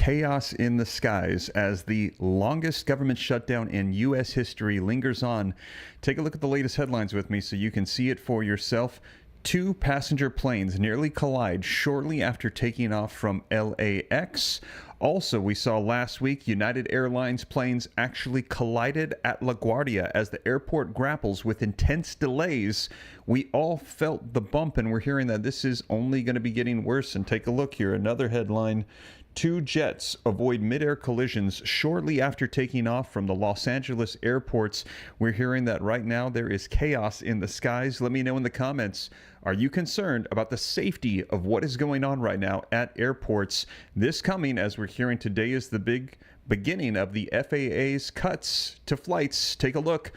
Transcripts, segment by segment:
chaos in the skies as the longest government shutdown in U.S. history lingers on. Take a look at the latest headlines with me so you can see it for yourself. Two passenger planes nearly collide shortly after taking off from LAX. Also, we saw last week United Airlines planes actually collided at LaGuardia as the airport grapples with intense delays. We all felt the bump, and we're hearing that this is only going to be getting worse. And take a look here, another headline. Two jets avoid mid-air collisions shortly after taking off from the Los Angeles airports. We're hearing that right now there is chaos in the skies. Let me know in the comments, are you concerned about the safety of what is going on right now at airports? This coming, as we're hearing today, is the big beginning of the FAA's cuts to flights. Take a look.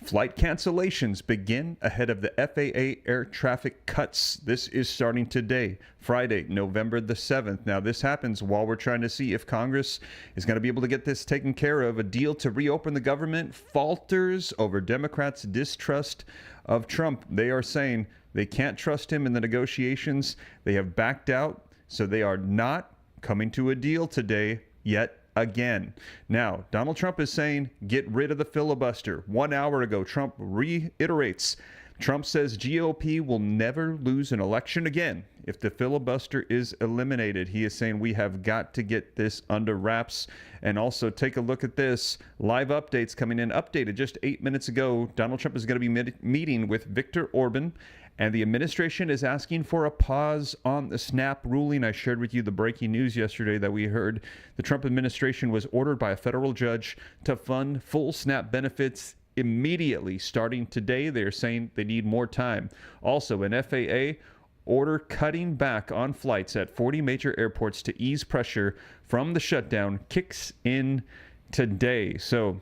Flight cancellations begin ahead of the FAA air traffic cuts. This is starting today, Friday, November the 7th. Now, this happens while we're trying to see if Congress is going to be able to get this taken care of. A deal to reopen the government falters over Democrats' distrust of Trump. They are saying they can't trust him in the negotiations. They have backed out, so they are not coming to a deal today yet. Again. Now, Donald Trump is saying, get rid of the filibuster. 1 hour ago, Trump reiterates. Trump says GOP will never lose an election again if the filibuster is eliminated. He is saying we have got to get this under wraps. And also take a look at this. Live updates coming in. Updated just 8 minutes ago. Donald Trump is going to be meeting with Viktor Orban. And the administration is asking for a pause on the SNAP ruling. I shared with you the breaking news yesterday that we heard the Trump administration was ordered by a federal judge to fund full SNAP benefits immediately starting today. They're saying they need more time. Also, an FAA order cutting back on flights at 40 major airports to ease pressure from the shutdown kicks in today. So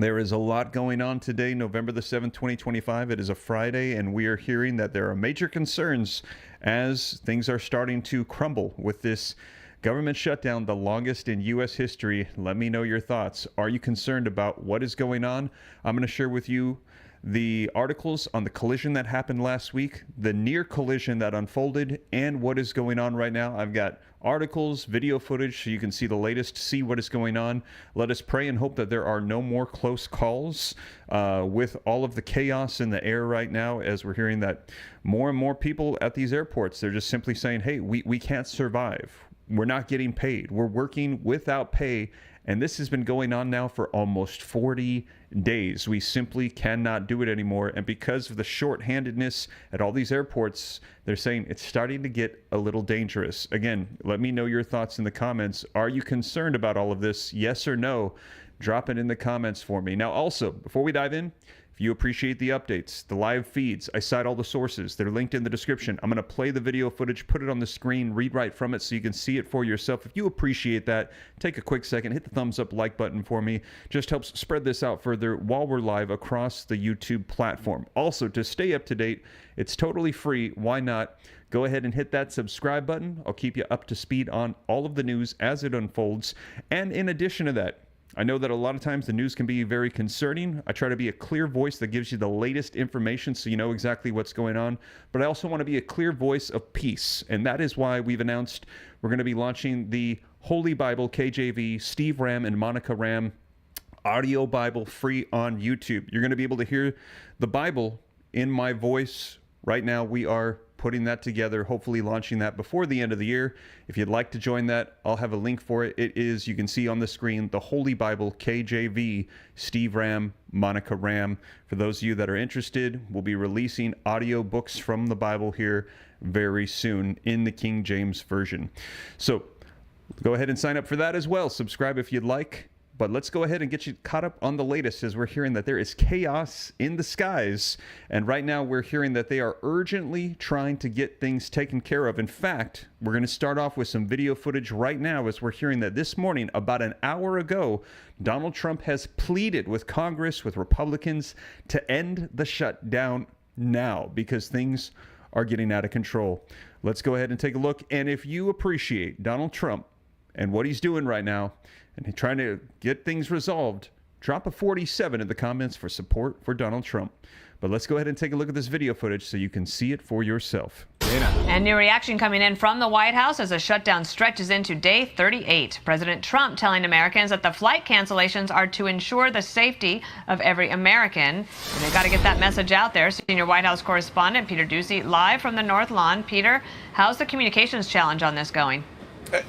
there is a lot going on today, November the 7th, 2025. It is a Friday, and we are hearing that there are major concerns as things are starting to crumble with this government shutdown, the longest in U.S. history. Let me know your thoughts. Are you concerned about what is going on? I'm going to share with you the articles on the collision that happened last week, the near collision that unfolded, and what is going on right now. I've got articles, video footage, so you can see the latest, see what is going on. Let us pray and hope that there are no more close calls with all of the chaos in the air right now, as we're hearing that more and more people at these airports, they're just simply saying, hey, we can't survive. We're not getting paid. We're working without pay. And this has been going on now for almost 40 days. We simply cannot do it anymore. And because of the shorthandedness at all these airports, they're saying it's starting to get a little dangerous. Again, let me know your thoughts in the comments. Are you concerned about all of this? Yes or no? Drop it in the comments for me. Now, also, before we dive in, if you appreciate the updates, the live feeds, I cite all the sources. They're linked in the description. I'm going to play the video footage, put it on the screen, read right from it so you can see it for yourself. If you appreciate that, take a quick second, hit the thumbs up like button for me. Just helps spread this out further while we're live across the YouTube platform. Also, to stay up to date, it's totally free. Why not? Go ahead and hit that subscribe button. I'll keep you up to speed on all of the news as it unfolds. And in addition to that, I know that a lot of times the news can be very concerning. I try to be a clear voice that gives you the latest information so you know exactly what's going on. But I also want to be a clear voice of peace. And that is why we've announced we're going to be launching the Holy Bible KJV, Steve Ram and Monica Ram audio Bible free on YouTube. You're going to be able to hear the Bible in my voice. Right now, we are putting that together, hopefully launching that before the end of the year. If you'd like to join that, I'll have a link for it. It is, you can see on the screen, the Holy Bible KJV, Steve Ram, Monica Ram. For those of you that are interested, we'll be releasing audio books from the Bible here very soon in the King James Version. So go ahead and sign up for that as well. Subscribe if you'd like. But let's go ahead and get you caught up on the latest, as we're hearing that there is chaos in the skies. And right now we're hearing that they are urgently trying to get things taken care of. In fact, we're going to start off with some video footage right now, as we're hearing that this morning, about an hour ago, Donald Trump has pleaded with Congress, with Republicans, to end the shutdown now because things are getting out of control. Let's go ahead and take a look. And if you appreciate Donald Trump and what he's doing right now, and trying to get things resolved, drop a 47 in the comments for support for Donald Trump. But let's go ahead and take a look at this video footage so you can see it for yourself. Dana. And new reaction coming in from the White House as the shutdown stretches into day 38. President Trump telling Americans that the flight cancellations are to ensure the safety of every American. And they've got to get that message out there. Senior White House correspondent Peter Doocy live from the North Lawn. Peter, how's the communications challenge on this going?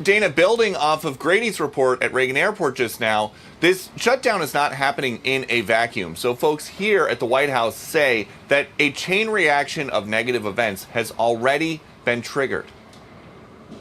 Dana, building off of Grady's report at Reagan Airport just now, this shutdown is not happening in a vacuum. So folks here at the White House say that a chain reaction of negative events has already been triggered.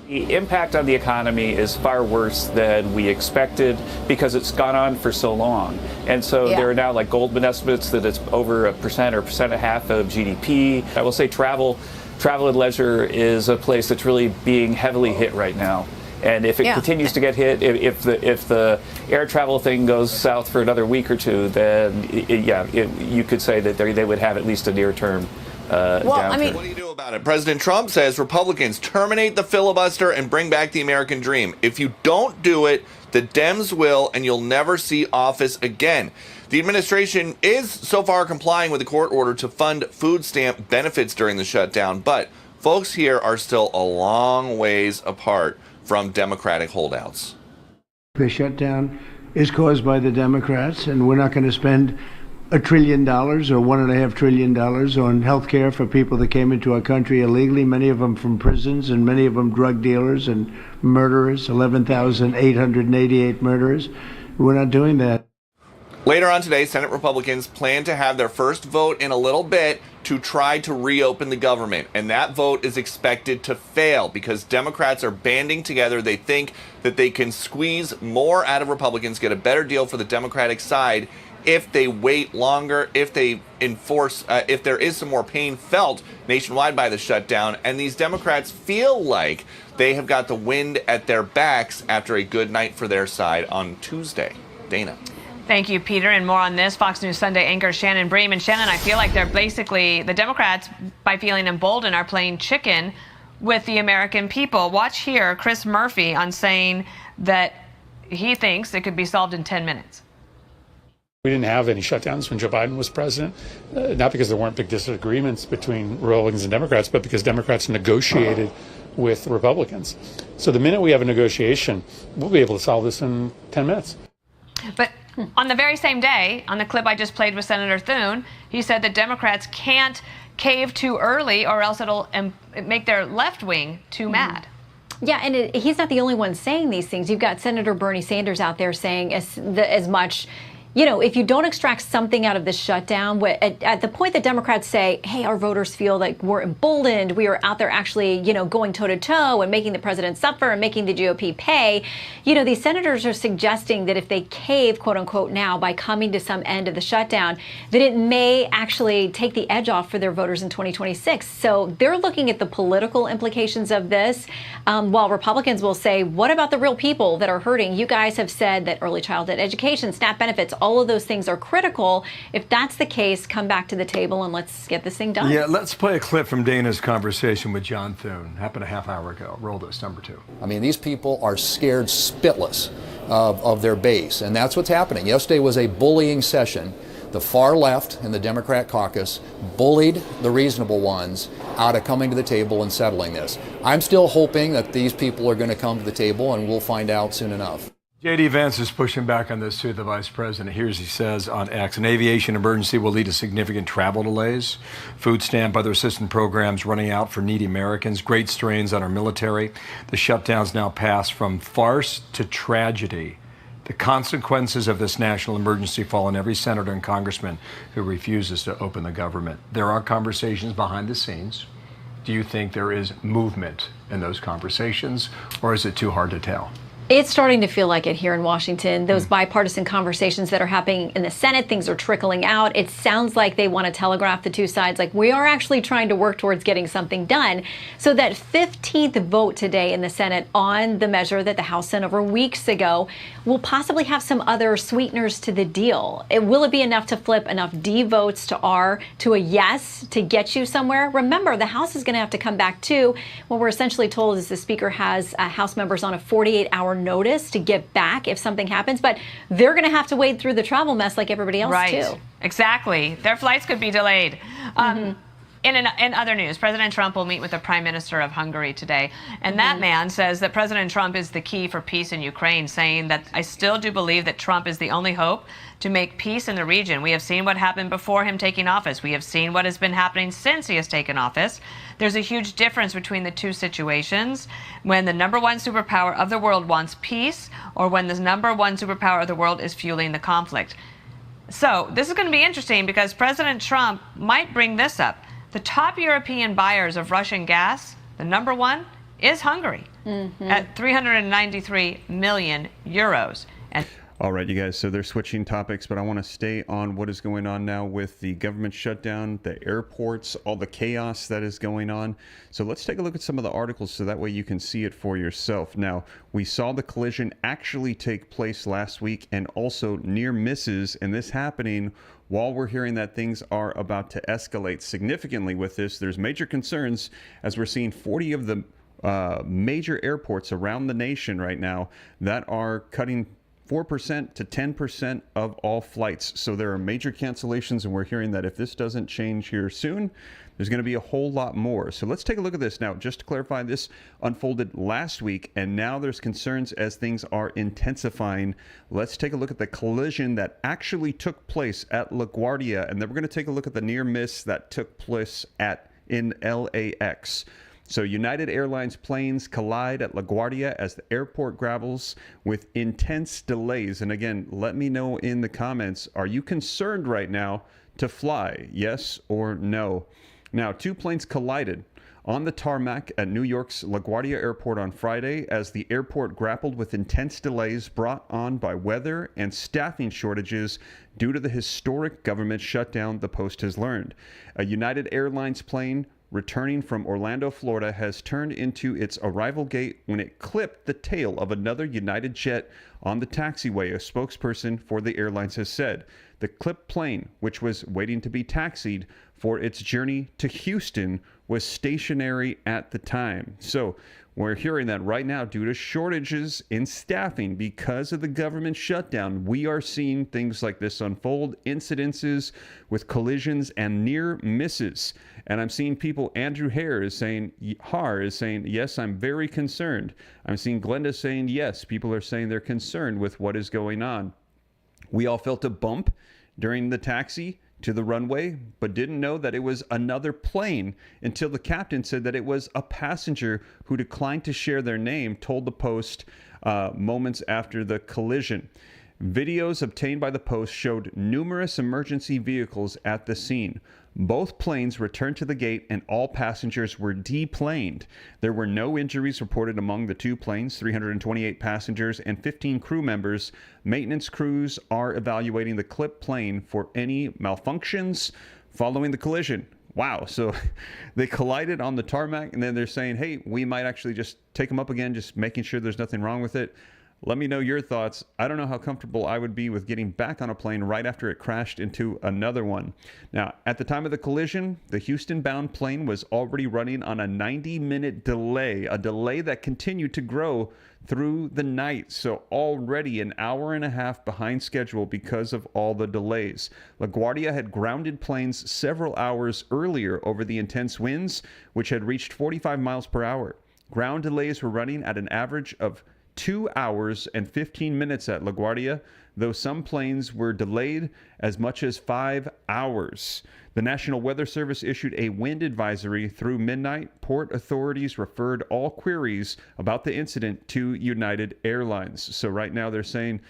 The impact on the economy is far worse than we expected because it's gone on for so long. And so there are now like Goldman estimates that it's over 1% or 1.5% of GDP. I will say travel and leisure is a place that's really being heavily hit right now. And if it continues to get hit, if the air travel thing goes south for another week or two, then you could say that they would have at least a near-term downturn. What do you do about it? President Trump says Republicans terminate the filibuster and bring back the American dream. If you don't do it, the Dems will, and you'll never see office again. The administration is so far complying with the court order to fund food stamp benefits during the shutdown, but folks here are still a long ways apart from Democratic holdouts. The shutdown is caused by the Democrats, and we're not going to spend $1 trillion or $1.5 trillion on health care for people that came into our country illegally, many of them from prisons and many of them drug dealers and murderers, 11,888 murderers. We're not doing that. Later on today, Senate Republicans plan to have their first vote in a little bit to try to reopen the government. And that vote is expected to fail because Democrats are banding together. They think that they can squeeze more out of Republicans, get a better deal for the Democratic side if they wait longer, if they enforce, if there is some more pain felt nationwide by the shutdown. And these Democrats feel like they have got the wind at their backs after a good night for their side on Tuesday. Dana. Thank you, Peter. And more on this, Fox News Sunday anchor Shannon Bream. And Shannon, I feel like they're basically, the Democrats, by feeling emboldened, are playing chicken with the American people. Watch here, Chris Murphy on saying that he thinks it could be solved in 10 minutes. We didn't have any shutdowns when Joe Biden was president, not because there weren't big disagreements between Republicans and Democrats, but because Democrats negotiated with Republicans. So the minute we have a negotiation, we'll be able to solve this in 10 minutes. But on the very same day, on the clip I just played with Senator Thune, he said that Democrats can't cave too early or else it'll make their left wing too mad. Yeah, and he's not the only one saying these things. You've got Senator Bernie Sanders out there saying as much. You know, if you don't extract something out of this shutdown, at the point that Democrats say, hey, our voters feel like we're emboldened, we are out there actually, going toe-to-toe and making the president suffer and making the GOP pay, these senators are suggesting that if they cave, quote unquote, now by coming to some end of the shutdown, that it may actually take the edge off for their voters in 2026. So they're looking at the political implications of this, while Republicans will say, what about the real people that are hurting? You guys have said that early childhood education, SNAP benefits, all of those things are critical. If that's the case, come back to the table and let's get this thing done. Yeah, let's play a clip from Dana's conversation with John Thune. Happened a half hour ago. Roll this, number 2. I mean, these people are scared spitless of their base, and that's what's happening. Yesterday was a bullying session. The far left in the Democrat caucus bullied the reasonable ones out of coming to the table and settling this. I'm still hoping that these people are going to come to the table, and we'll find out soon enough. J.D. Vance is pushing back on this too, the vice president. Here's he says on X, an aviation emergency will lead to significant travel delays, food stamp, other assistance programs running out for needy Americans, great strains on our military. The shutdown's now passed from farce to tragedy. The consequences of this national emergency fall on every senator and congressman who refuses to open the government. There are conversations behind the scenes. Do you think there is movement in those conversations, or is it too hard to tell? It's starting to feel like it here in Washington. Those bipartisan conversations that are happening in the Senate, things are trickling out. It sounds like they want to telegraph the two sides, like we are actually trying to work towards getting something done. So that 15th vote today in the Senate on the measure that the House sent over weeks ago will possibly have some other sweeteners to the deal. Will it be enough to flip enough D votes to R to a yes to get you somewhere? Remember, the House is going to have to come back too. What we're essentially told is the Speaker has House members on a 48-hour notice to get back if something happens, but they're going to have to wade through the travel mess like everybody else too. Exactly. Their flights could be delayed. In other news, President Trump will meet with the Prime Minister of Hungary today. And that man says that President Trump is the key for peace in Ukraine, saying that I still do believe that Trump is the only hope to make peace in the region. We have seen what happened before him taking office. We have seen what has been happening since he has taken office. There's a huge difference between the two situations when the number one superpower of the world wants peace or when the number one superpower of the world is fueling the conflict. So this is going to be interesting because President Trump might bring this up. The top European buyers of Russian gas, the number one, is Hungary at 393 million euros. And all right, you guys, so they're switching topics, but I want to stay on what is going on now with the government shutdown, the airports, all the chaos that is going on. So let's take a look at some of the articles so that way you can see it for yourself. Now, we saw the collision actually take place last week and also near misses, and this happening while we're hearing that things are about to escalate significantly with this. There's major concerns as we're seeing 40 of the major airports around the nation right now that are cutting 4% to 10% of all flights. So there are major cancellations, and we're hearing that if this doesn't change here soon, there's going to be a whole lot more. So let's take a look at this now. Just to clarify, this unfolded last week, and now there's concerns as things are intensifying. Let's take a look at the collision that actually took place at LaGuardia, and then we're going to take a look at the near miss that took place in LAX. So United Airlines planes collide at LaGuardia as the airport grapples with intense delays. And again, let me know in the comments, are you concerned right now to fly? Yes or no? Now, two planes collided on the tarmac at New York's LaGuardia Airport on Friday as the airport grappled with intense delays brought on by weather and staffing shortages due to the historic government shutdown, the Post has learned. A United Airlines plane returning from Orlando, Florida, has turned into its arrival gate when it clipped the tail of another United jet on the taxiway, a spokesperson for the airlines has said. The clipped plane, which was waiting to be taxied for its journey to Houston, was stationary at the time. So we're hearing that right now, due to shortages in staffing because of the government shutdown, we are seeing things like this unfold, incidences with collisions and near misses. And I'm seeing people, Andrew Hare is saying, yes, I'm very concerned. I'm seeing Glenda saying, yes, people are saying they're concerned with what is going on. We all felt a bump during the taxi to the runway, but didn't know that it was another plane until the captain said that it was a passenger who declined to share their name, told the Post moments after the collision. Videos obtained by the Post showed numerous emergency vehicles at the scene. Both planes returned to the gate and all passengers were deplaned. There were no injuries reported among the two planes, 328 passengers and 15 crew members. Maintenance crews are evaluating the clipped plane for any malfunctions following the collision. Wow, so they collided on the tarmac and then they're saying, hey, we might actually just take them up again, just making sure there's nothing wrong with it. Let me know your thoughts. I don't know how comfortable I would be with getting back on a plane right after it crashed into another one. Now, at the time of the collision, the Houston-bound plane was already running on a 90-minute delay, a delay that continued to grow through the night. So already an hour and a half behind schedule because of all the delays. LaGuardia had grounded planes several hours earlier over the intense winds, which had reached 45 miles per hour. Ground delays were running at an average of 2 hours and 15 minutes at LaGuardia, though some planes were delayed as much as 5 hours. The National Weather Service issued a wind advisory through midnight. Port authorities referred all queries about the incident to United Airlines. So right now they're saying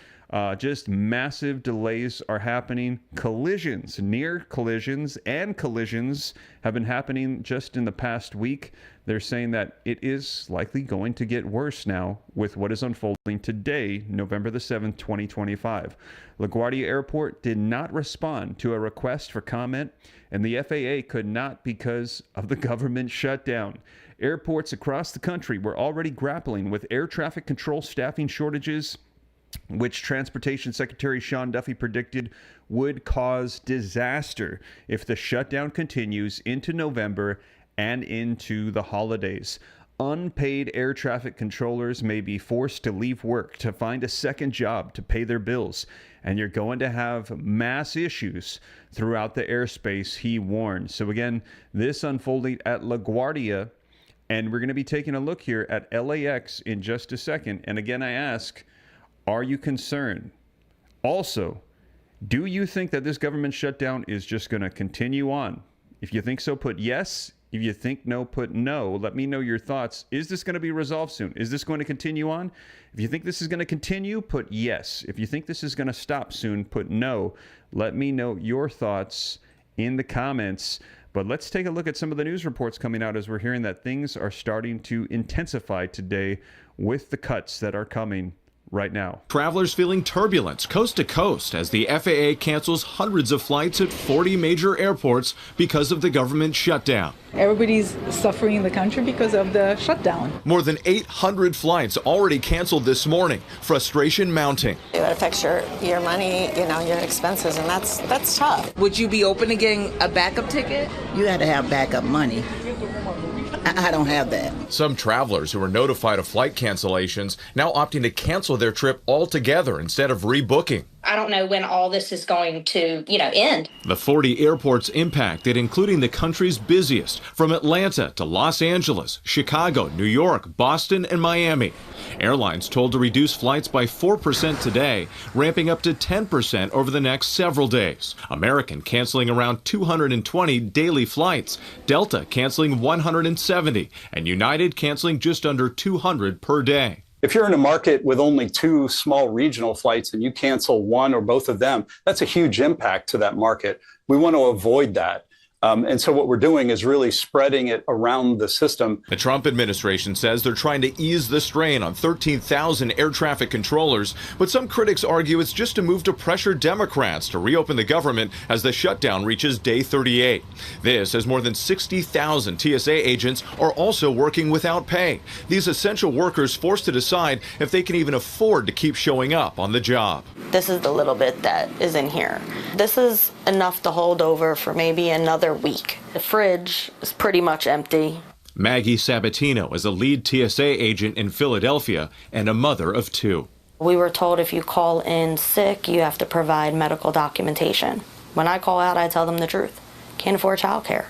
just massive delays are happening. Collisions, near collisions and collisions have been happening just in the past week. They're saying that it is likely going to get worse now with what is unfolding today, November the 7th, 2025. LaGuardia Airport did not respond to a request for comment, and the FAA could not because of the government shutdown. Airports across the country were already grappling with air traffic control staffing shortages, which Transportation Secretary Sean Duffy predicted would cause disaster if the shutdown continues into November and into the holidays. unpaid air traffic controllers may be forced to leave work to find a second job to pay their bills, and you're going to have mass issues throughout the airspace, he warned. So again, this unfolding at LaGuardia, and we're going to be taking a look here at LAX in just a second. And again, I ask, are you concerned? Also, do you think that this government shutdown is just going to continue on? If you think so, put yes. If you think no, put no. Let me know your thoughts. Is this going to be resolved soon? Is this going to continue on? If you think this is going to continue, put yes. If you think this is going to stop soon, put no. Let me know your thoughts in the comments. But let's take a look at some of the news reports coming out as we're hearing that things are starting to intensify today with the cuts that are coming right now. Travelers feeling turbulence coast to coast as the FAA cancels hundreds of flights at 40 major airports because of the government shutdown. Everybody's suffering in the country because of the shutdown. More than 800 flights already canceled this morning. Frustration mounting. It affects your money, your expenses, and that's tough. Would you be open to getting a backup ticket? You had to have backup money. I don't have that. Some travelers who were notified of flight cancellations now opting to cancel their trip altogether instead of rebooking. I don't know when all this is going to, end. The 40 airports impacted, including the country's busiest, from Atlanta to Los Angeles, Chicago, New York, Boston, and Miami. Airlines told to reduce flights by 4% today, ramping up to 10% over the next several days. American canceling around 220 daily flights, Delta canceling 170, and United canceling just under 200 per day. If you're in a market with only 2 small regional flights and you cancel one or both of them, that's a huge impact to that market. We want to avoid that. And so what we're doing is really spreading it around the system. The Trump administration says they're trying to ease the strain on 13,000 air traffic controllers, but some critics argue it's just a move to pressure Democrats to reopen the government as the shutdown reaches day 38. This as more than 60,000 TSA agents are also working without pay. These essential workers forced to decide if they can even afford to keep showing up on the job. This is the little bit that is in here. This is enough to hold over for maybe another week. The fridge is pretty much empty. Maggie Sabatino is a lead TSA agent in Philadelphia and a mother of 2. We were told if you call in sick, you have to provide medical documentation. When I call out, I tell them the truth. Can't afford childcare.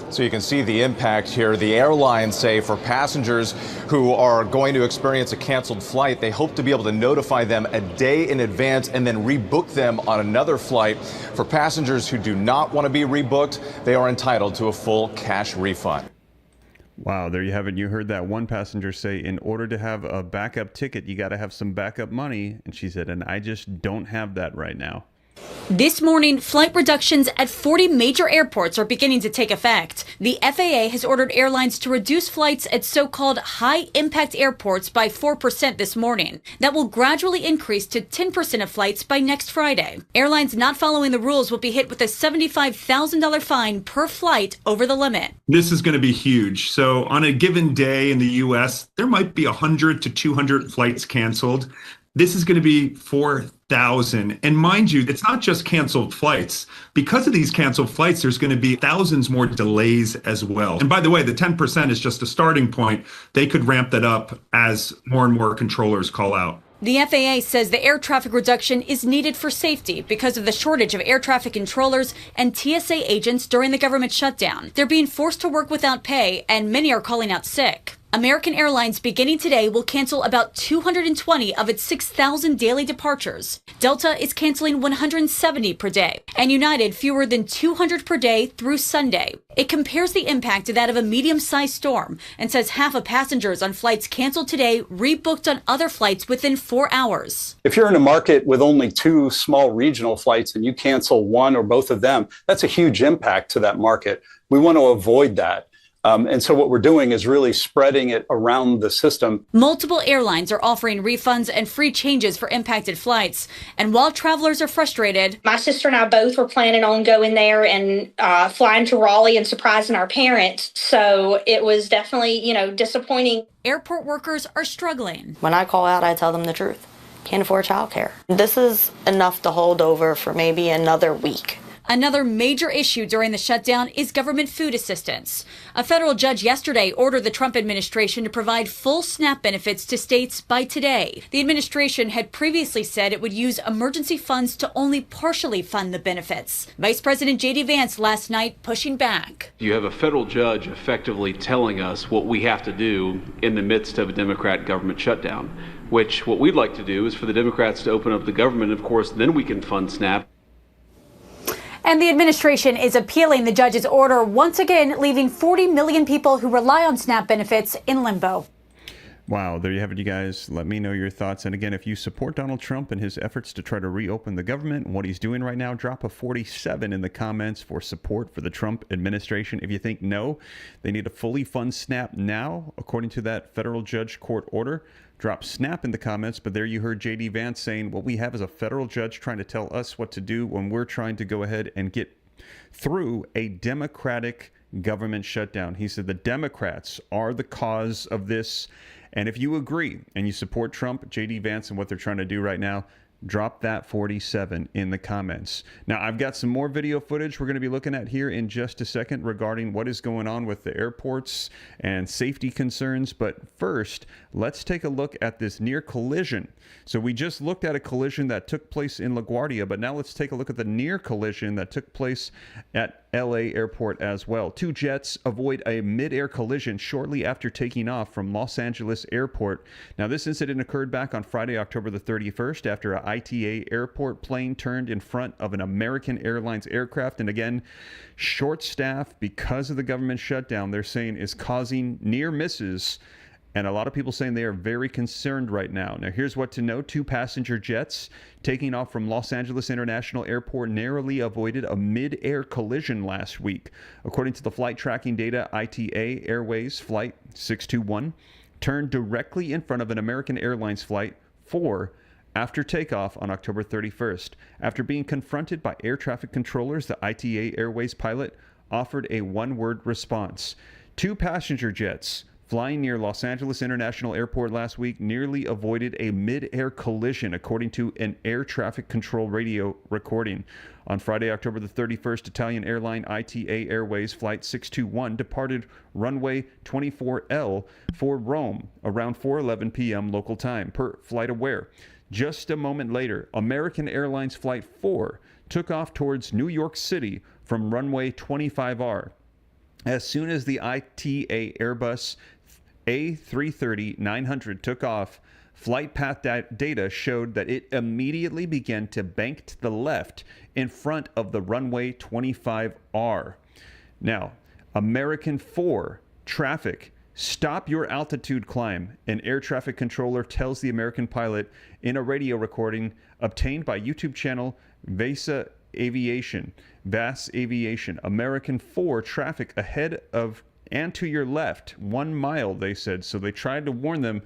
So you can see the impact here. The airlines say for passengers who are going to experience a canceled flight, they hope to be able to notify them a day in advance and then rebook them on another flight. For passengers who do not want to be rebooked, they are entitled to a full cash refund. Wow, there you have it. You heard that one passenger say, in order to have a backup ticket, you got to have some backup money. And she said, and I just don't have that right now. This morning, flight reductions at 40 major airports are beginning to take effect. The FAA has ordered airlines to reduce flights at so-called high-impact airports by 4% this morning. That will gradually increase to 10% of flights by next Friday. Airlines not following the rules will be hit with a $75,000 fine per flight over the limit. This is going to be huge. So on a given day in the U.S., there might be 100 to 200 flights canceled. This is going to be 4,000. And mind you, it's not just canceled flights. Because of these canceled flights, there's going to be thousands more delays as well. And by the way, the 10% is just a starting point. They could ramp that up as more and more controllers call out. The FAA says the air traffic reduction is needed for safety because of the shortage of air traffic controllers and TSA agents during the government shutdown. They're being forced to work without pay, and many are calling out sick. American Airlines beginning today will cancel about 220 of its 6,000 daily departures. Delta is canceling 170 per day, and United fewer than 200 per day through Sunday. It compares the impact to that of a medium-sized storm and says half of passengers on flights canceled today rebooked on other flights within 4 hours. If you're in a market with only 2 small regional flights and you cancel one or both of them, that's a huge impact to that market. We want to avoid that. And so what we're doing is really spreading it around the system. Multiple airlines are offering refunds and free changes for impacted flights. And while travelers are frustrated, my sister and I both were planning on going there and flying to Raleigh and surprising our parents. So it was definitely, disappointing. Airport workers are struggling. When I call out, I tell them the truth. Can't afford childcare. This is enough to hold over for maybe another week. Another major issue during the shutdown is government food assistance. A federal judge yesterday ordered the Trump administration to provide full SNAP benefits to states by today. The administration had previously said it would use emergency funds to only partially fund the benefits. Vice President J.D. Vance last night pushing back. You have a federal judge effectively telling us what we have to do in the midst of a Democrat government shutdown, which what we'd like to do is for the Democrats to open up the government. Of course, then we can fund SNAP. And the administration is appealing the judge's order, once again leaving 40 million people who rely on SNAP benefits in limbo. Wow, there you have it, you guys. Let me know your thoughts. And again, if you support Donald Trump and his efforts to try to reopen the government, what he's doing right now, drop a 47 in the comments for support for the Trump administration. If you think no, they need to fully fund SNAP now, according to that federal judge court order, drop SNAP in the comments. But there you heard J.D. Vance saying what we have is a federal judge trying to tell us what to do when we're trying to go ahead and get through a Democratic government shutdown. He said the Democrats are the cause of this. And if you agree and you support Trump, J.D. Vance, and what they're trying to do right now, drop that 47 in the comments. Now, I've got some more video footage we're going to be looking at here in just a second regarding what is going on with the airports and safety concerns. But first, let's take a look at this near collision. So we just looked at a collision that took place in LaGuardia, but now let's take a look at the near collision that took place at LA airport as well. Two jets avoid a mid-air collision shortly after taking off from Los Angeles airport. Now, this incident occurred back on Friday, October the 31st, after a ITA airport plane turned in front of an American Airlines aircraft. And again, short staff, because of the government shutdown, they're saying is causing near misses. And a lot of people saying they are very concerned right now. Now, here's what to know. Two passenger jets taking off from Los Angeles International Airport narrowly avoided a mid-air collision last week. According to the flight tracking data, ITA Airways Flight 621 turned directly in front of an American Airlines Flight 4 after takeoff on October 31st. After being confronted by air traffic controllers, the ITA Airways pilot offered a one-word response. Two passenger jets flying near Los Angeles International Airport last week nearly avoided a mid-air collision, according to an air traffic control radio recording. On Friday, October the 31st, Italian airline ITA Airways Flight 621 departed runway 24L for Rome around 4:11 p.m. local time, per FlightAware. Just a moment later, American Airlines Flight 4 took off towards New York City from runway 25R. As soon as the ITA Airbus A330-900 took off, flight path data showed that it immediately began to bank to the left in front of the runway 25R. Now, American 4 traffic, stop your altitude climb, an air traffic controller tells the American pilot in a radio recording obtained by YouTube channel VAS Aviation. American 4 traffic ahead of and to your left, 1 mile, they said. So they tried to warn them.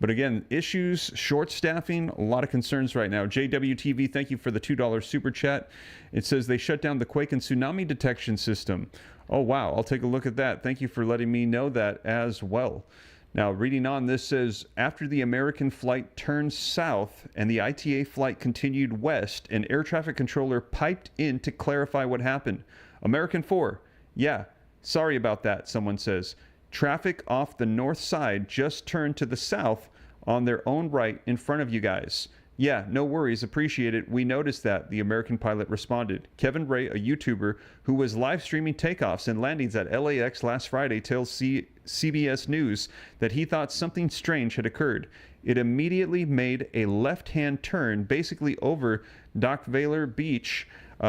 But again, issues, short staffing, a lot of concerns right now. JWTV, thank you for the $2 super chat. It says they shut down the quake and tsunami detection system. Oh, wow. I'll take a look at that. Thank you for letting me know that as well. Now, reading on, this says, after the American flight turned south and the ITA flight continued west, an air traffic controller piped in to clarify what happened. American 4, yeah, sorry about that, someone says. Traffic off the north side just turned to the south on their own right in front of you guys. Yeah, no worries, appreciate it. We noticed that, the American pilot responded. Kevin Ray, a YouTuber who was live streaming takeoffs and landings at LAX last Friday, tells CBS News that he thought something strange had occurred. It immediately made a left-hand turn, basically over Dock Valor Beach,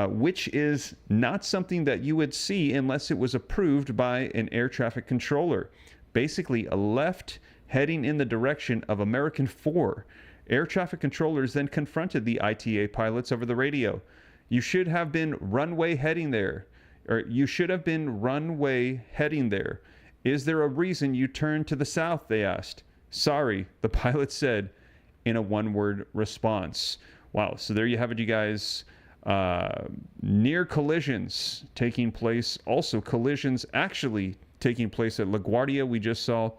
which is not something that you would see unless it was approved by an air traffic controller. Basically, a left heading in the direction of American 4. Air traffic controllers then confronted the ITA pilots over the radio. You should have been runway heading there. Or you should have been runway heading there. Is there a reason you turned to the south, they asked. Sorry, the pilot said in a one-word response. Wow, so there you have it, you guys. Near collisions taking place. Also collisions actually taking place at LaGuardia, we just saw.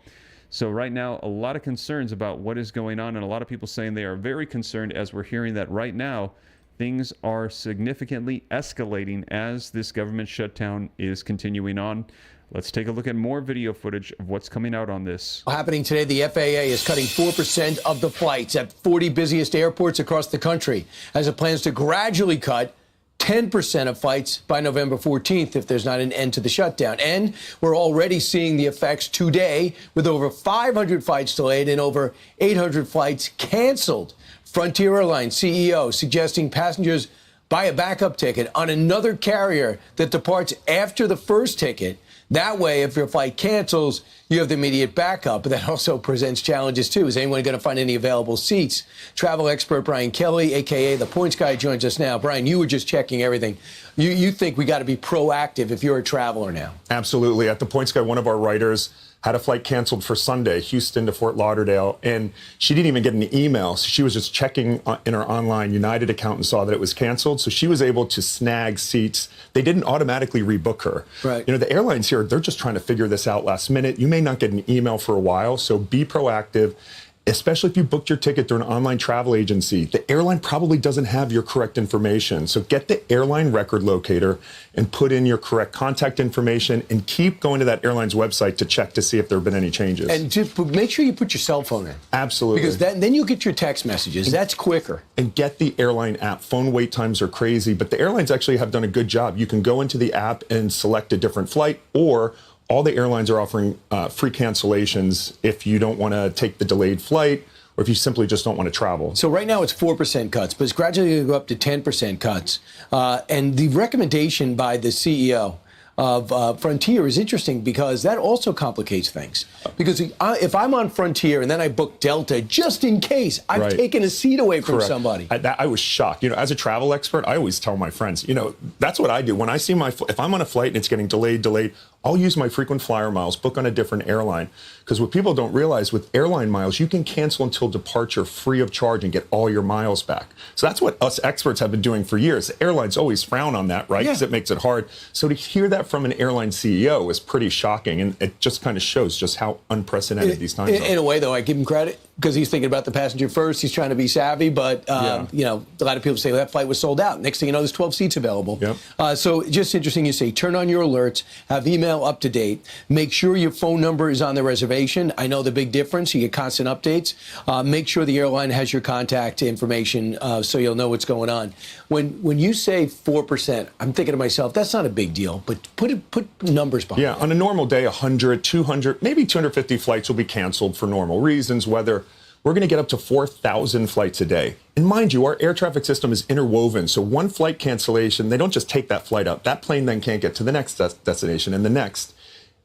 So right now, a lot of concerns about what is going on, and a lot of people saying they are very concerned, as we're hearing that right now things are significantly escalating as this government shutdown is continuing on. Let's take a look at more video footage of what's coming out on this. Happening today, the FAA is cutting 4% of the flights at 40 busiest airports across the country, as it plans to gradually cut 10% of flights by November 14th if there's not an end to the shutdown. And we're already seeing the effects today, with over 500 flights delayed and over 800 flights canceled. Frontier Airlines CEO suggesting passengers buy a backup ticket on another carrier that departs after the first ticket. That way, if your flight cancels, you have the immediate backup. But that also presents challenges, too. Is anyone going to find any available seats? Travel expert Brian Kelly, a.k.a. The Points Guy, joins us now. Brian, you were just checking everything. You think we got to be proactive if you're a traveler now? Absolutely. At The Points Guy, one of our writers had a flight canceled for Sunday, Houston to Fort Lauderdale, and she didn't even get an email. So she was just checking in her online United account and saw that it was canceled. So she was able to snag seats. They didn't automatically rebook her. Right. You know, the airlines here, they're just trying to figure this out last minute. You may not get an email for a while, so be proactive. Especially if you booked your ticket through an online travel agency, the airline probably doesn't have your correct information. So get the airline record locator and put in your correct contact information, and keep going to that airline's website to check to see if there have been any changes. And just make sure you put your cell phone in. Absolutely. Because then you'll get your text messages. That's quicker. And get the airline app. Phone wait times are crazy, but the airlines actually have done a good job. You can go into the app and select a different flight, or all the airlines are offering free cancellations if you don't want to take the delayed flight, or if you simply just don't want to travel. So right now it's 4% cuts, but it's gradually going to go up to 10% cuts. And the recommendation by the CEO of Frontier is interesting, because that also complicates things. Because if I'm on Frontier and then I book Delta, just in case, I've taken a seat away from somebody. I was shocked. You know, as a travel expert, I always tell my friends, you know, that's what I do. When I see if I'm on a flight and it's getting delayed, I'll use my frequent flyer miles, book on a different airline. Because what people don't realize, with airline miles, you can cancel until departure free of charge and get all your miles back. So that's what us experts have been doing for years. The airlines always frown on that, right? Because it makes it hard. So to hear that from an airline CEO is pretty shocking, and it just kind of shows just how unprecedented these times are. In a way, though, I give him credit, because he's thinking about the passenger first. He's trying to be savvy, but you know, a lot of people say, well, that flight was sold out. Next thing you know, there's 12 seats available. So just interesting, you say turn on your alerts, have email up to date, make sure your phone number is on the reservation. I know the big difference. You get constant updates. Make sure the airline has your contact information, so you'll know what's going on. When you say 4%, I'm thinking to myself, that's not a big deal, but put numbers behind it. Yeah, on a normal day, 100, 200, maybe 250 flights will be canceled for normal reasons, whether we're going to get up to 4,000 flights a day. And mind you, our air traffic system is interwoven. So one flight cancellation, they don't just take that flight up. That plane then can't get to the next destination and the next.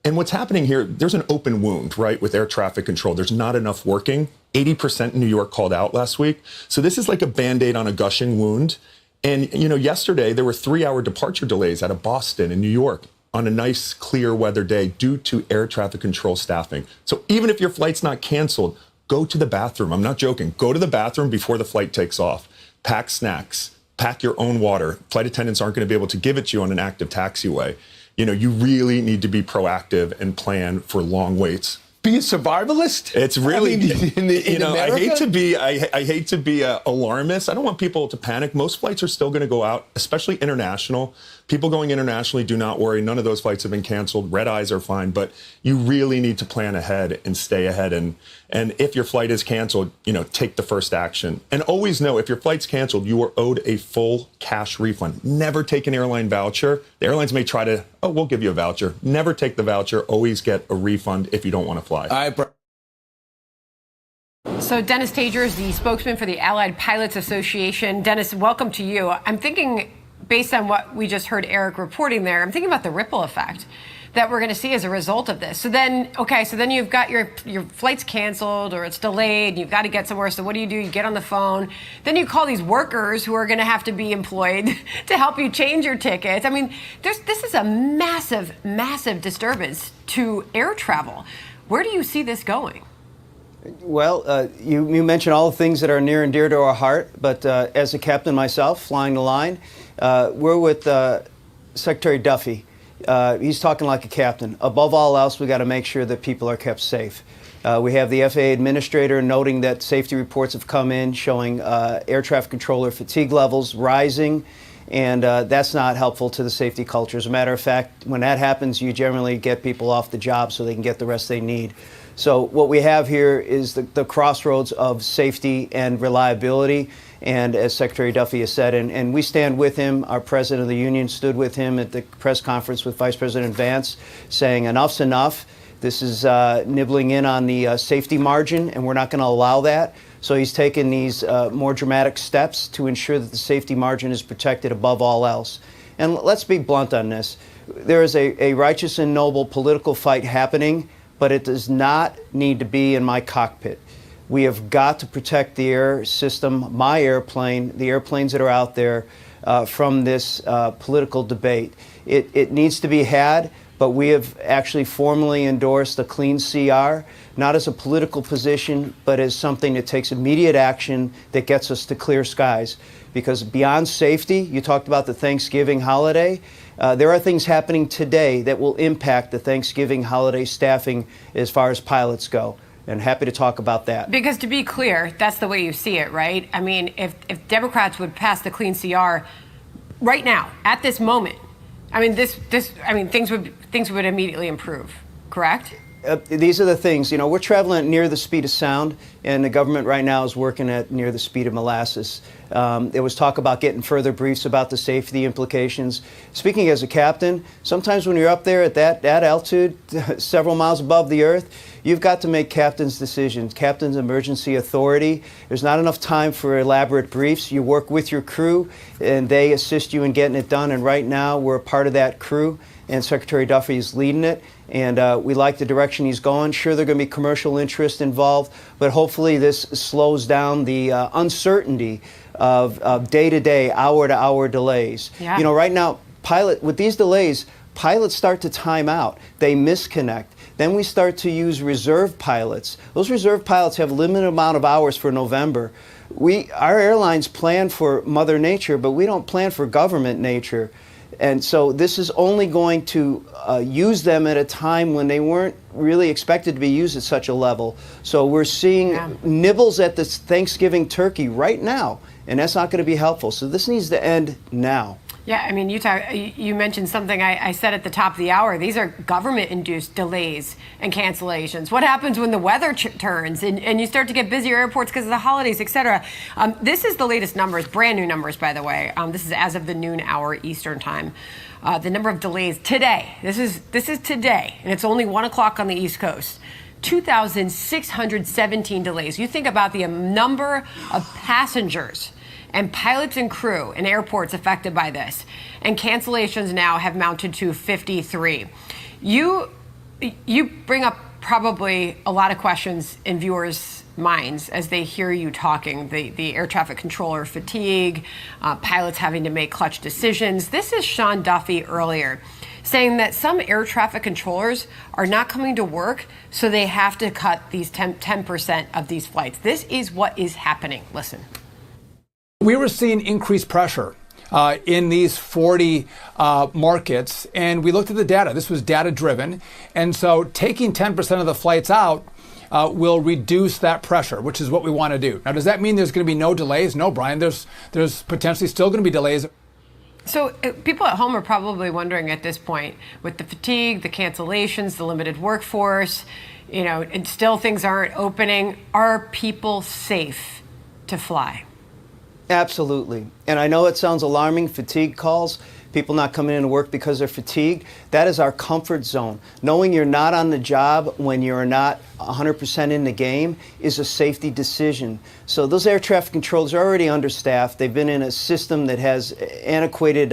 And what's happening here, there's an open wound, right, with air traffic control. There's not enough working. 80% in New York called out last week. So this is like a Band-Aid on a gushing wound. And, you know, yesterday there were 3-hour departure delays out of Boston and New York on a nice, clear weather day due to air traffic control staffing. So even if your flight's not canceled, go to the bathroom. I'm not joking. Go to the bathroom before the flight takes off. Pack snacks. Pack your own water. Flight attendants aren't going to be able to give it to you on an active taxiway. You know, you really need to be proactive and plan for long waits. Be a survivalist? It's really, in I hate to be alarmist. I don't want people to panic. Most flights are still going to go out, especially international. People going internationally, do not worry. None of those flights have been canceled. Red eyes are fine, but you really need to plan ahead and stay ahead. And if your flight is canceled, you know, take the first action. And always know, if your flight's canceled, you are owed a full cash refund. Never take an airline voucher. The airlines may try to, we'll give you a voucher. Never take the voucher. Always get a refund if you don't want to fly. So Dennis Tager is the spokesman for the Allied Pilots Association. Dennis, welcome to you. I'm thinking, based on what we just heard Eric reporting there, I'm thinking about the ripple effect that we're going to see as a result of this. So then you've got your flight's canceled or it's delayed, and you've got to get somewhere. So what do? You get on the phone. Then you call these workers who are going to have to be employed to help you change your tickets. I mean, this is a massive, massive disturbance to air travel. Where do you see this going? Well, you mentioned all the things that are near and dear to our heart, but as a captain myself, flying the line, we're with Secretary Duffy. He's talking like a captain. Above all else, we got to make sure that people are kept safe. We have the FAA administrator noting that safety reports have come in showing air traffic controller fatigue levels rising, and that's not helpful to the safety culture. As a matter of fact, when that happens, you generally get people off the job so they can get the rest they need. So what we have here is the crossroads of safety and reliability, and as Secretary Duffy has said, and we stand with him. Our president of the union stood with him at the press conference with Vice President Vance, saying enough's enough. This is nibbling in on the safety margin, and we're not going to allow that. So he's taken these more dramatic steps to ensure that the safety margin is protected above all else. And let's be blunt on this. There is a righteous and noble political fight happening, but it does not need to be in my cockpit. We have got to protect the air system, my airplane, the airplanes that are out there from this political debate. It needs to be had. But we have actually formally endorsed a clean CR, not as a political position, but as something that takes immediate action that gets us to clear skies. Because beyond safety, you talked about the Thanksgiving holiday, there are things happening today that will impact the Thanksgiving holiday staffing as far as pilots go. And happy to talk about that. Because to be clear, that's the way you see it, right? I mean, if Democrats would pass the clean CR right now, at this moment, I mean, things would immediately improve, correct? These are the things, we're traveling at near the speed of sound, and the government right now is working at near the speed of molasses. There was talk about getting further briefs about the safety implications. Speaking as a captain, sometimes when you're up there at that altitude, several miles above the earth, you've got to make captain's decisions, captain's emergency authority. There's not enough time for elaborate briefs. You work with your crew, and they assist you in getting it done. And right now, we're a part of that crew, and Secretary Duffy is leading it. And we like the direction he's going. Sure, there are going to be commercial interest involved, but hopefully this slows down the uncertainty of day-to-day, hour-to-hour delays. Yeah. Right now, with these delays, pilots start to time out. They misconnect. Then we start to use reserve pilots. Those reserve pilots have a limited amount of hours for November. Our airlines plan for Mother Nature, but we don't plan for government nature. And so this is only going to use them at a time when they weren't really expected to be used at such a level. So we're seeing nibbles at this Thanksgiving turkey right now, and that's not going to be helpful. So this needs to end now. Yeah, I mean, you mentioned something I said at the top of the hour. These are government-induced delays and cancellations. What happens when the weather turns and you start to get busier airports because of the holidays, et cetera? This is the latest numbers, brand new numbers, by the way. This is as of the noon hour Eastern time. The number of delays today, this is today, and it's only 1 o'clock on the East Coast. 2,617 delays. You think about the number of passengers and pilots and crew in airports affected by this. And cancellations now have mounted to 53. You bring up probably a lot of questions in viewers' minds as they hear you talking. The air traffic controller fatigue, pilots having to make clutch decisions. This is Sean Duffy earlier saying that some air traffic controllers are not coming to work, so they have to cut these 10% of these flights. This is what is happening. Listen. We were seeing increased pressure in these 40 markets, and we looked at the data. This was data driven, and so taking 10% of the flights out will reduce that pressure, which is what we want to do. Now, does that mean there's going to be no delays? No, Brian. There's potentially still going to be delays. So people at home are probably wondering at this point, with the fatigue, the cancellations, the limited workforce, and still things aren't opening. Are people safe to fly? Absolutely. And I know it sounds alarming, fatigue calls, people not coming into work because they're fatigued. That is our comfort zone. Knowing you're not on the job when you're not 100% in the game is a safety decision. So those air traffic controllers are already understaffed. They've been in a system that has antiquated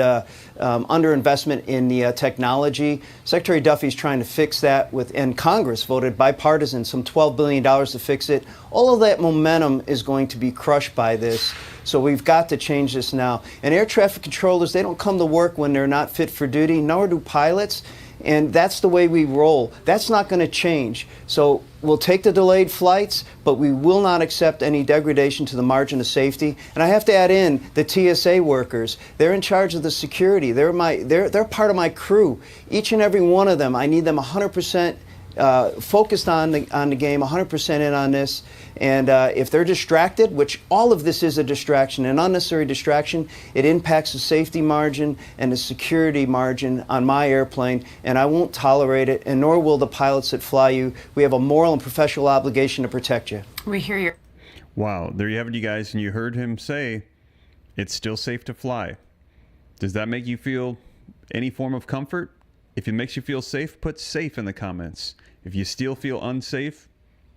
underinvestment in the technology. Secretary Duffy's trying to fix that and Congress voted bipartisan, some $12 billion to fix it. All of that momentum is going to be crushed by this. So we've got to change this now. And air traffic controllers, they don't come to work when they're not fit for duty, nor do pilots. And that's the way we roll. That's not going to change. So we'll take the delayed flights, but we will not accept any degradation to the margin of safety. And I have to add in the TSA workers. They're in charge of the security. They're part of my crew. Each and every one of them, I need them 100% focused on the game, 100% in on this. And if they're distracted, which all of this is a distraction, an unnecessary distraction, it impacts the safety margin and the security margin on my airplane, and I won't tolerate it, and nor will the pilots that fly you. We have a moral and professional obligation to protect you. We hear you. Wow, there you have it, you guys, and you heard him say it's still safe to fly. Does that make you feel any form of comfort? If it makes you feel safe, put safe in the comments. If you still feel unsafe,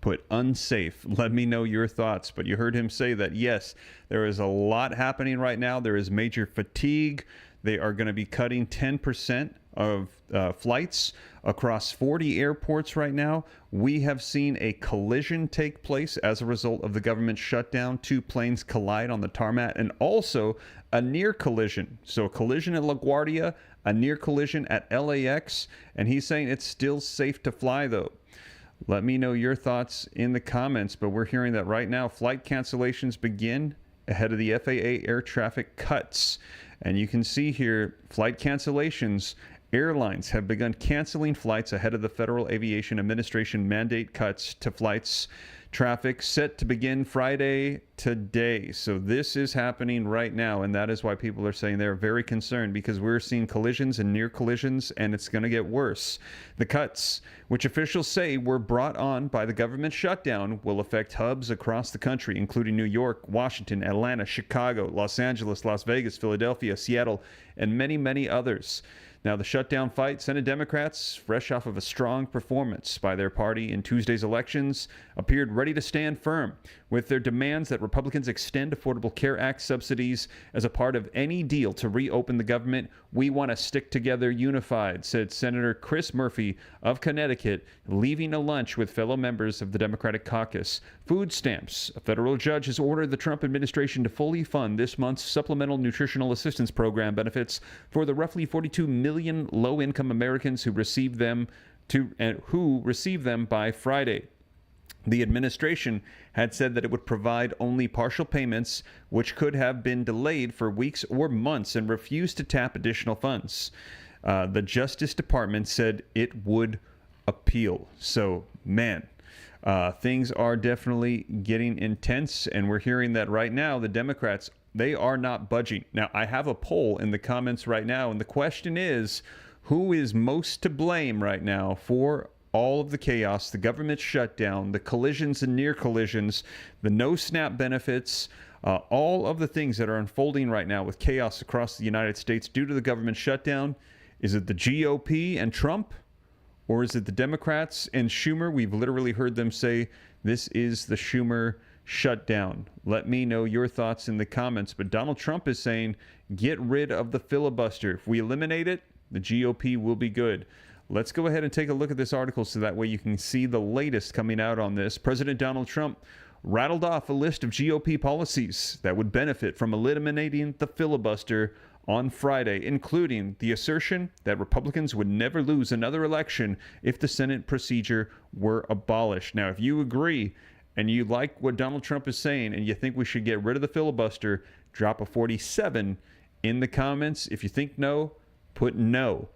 put unsafe. Let me know your thoughts. But you heard him say that, yes, there is a lot happening right now. There is major fatigue. They are going to be cutting 10% of flights across 40 airports right now. We have seen a collision take place as a result of the government shutdown. 2 planes collide on the tarmac, and also a near collision. So a collision at LaGuardia, a near collision at LAX, and he's saying it's still safe to fly though. Let me know your thoughts in the comments, but we're hearing that right now flight cancellations begin ahead of the FAA air traffic cuts. And you can see here flight cancellations. Airlines have begun canceling flights ahead of the Federal Aviation Administration mandate cuts to flights. Traffic set to begin Friday today. So this is happening right now, and that is why people are saying they're very concerned, because we're seeing collisions and near collisions, and it's going to get worse. The cuts, which officials say were brought on by the government shutdown, will affect hubs across the country, including New York, Washington, Atlanta, Chicago, Los Angeles, Las Vegas, Philadelphia, Seattle, and many, many others. Now, the shutdown fight, Senate Democrats, fresh off of a strong performance by their party in Tuesday's elections, appeared ready to stand firm with their demands that Republicans extend Affordable Care Act subsidies as a part of any deal to reopen the government. We want to stick together unified, said Senator Chris Murphy of Connecticut, leaving a lunch with fellow members of the Democratic caucus. Food stamps. A federal judge has ordered the Trump administration to fully fund this month's Supplemental Nutritional Assistance Program benefits for the roughly 42 million low-income Americans who received them by Friday. The administration had said that it would provide only partial payments, which could have been delayed for weeks or months, and refused to tap additional funds. The Justice Department said it would appeal. So, man, things are definitely getting intense, and we're hearing that right now the Democrats, they are not budging. Now, I have a poll in the comments right now, and the question is, who is most to blame right now for all of the chaos, the government shutdown, the collisions and near collisions, the no SNAP benefits, all of the things that are unfolding right now with chaos across the United States due to the government shutdown? Is it the GOP and Trump? Or is it the Democrats and Schumer? We've literally heard them say this is the Schumer shutdown. Let me know your thoughts in the comments. But Donald Trump is saying, get rid of the filibuster. If we eliminate it, the GOP will be good. Let's go ahead and take a look at this article so that way you can see the latest coming out on this. President Donald Trump rattled off a list of GOP policies that would benefit from eliminating the filibuster on Friday, including the assertion that Republicans would never lose another election if the Senate procedure were abolished. Now, if you agree and you like what Donald Trump is saying and you think we should get rid of the filibuster, drop a 47 in the comments. If you think no, put no.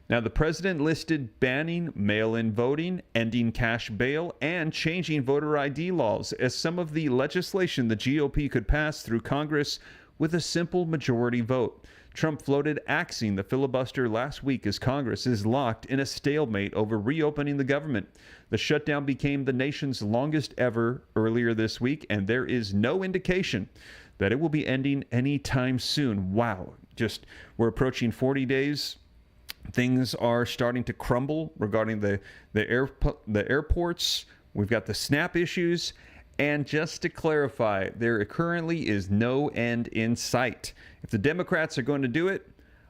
Now, the president listed banning mail-in voting, ending cash bail, and changing voter ID laws as some of the legislation the GOP could pass through Congress with a simple majority vote. Trump floated axing the filibuster last week as Congress is locked in a stalemate over reopening the government. The shutdown became the nation's longest ever earlier this week, and there is no indication that it will be ending anytime soon. Wow, we're approaching 40 days. Things are starting to crumble regarding the airports. We've got the SNAP issues. And just to clarify, there currently is no end in sight. If the Democrats are going to do it,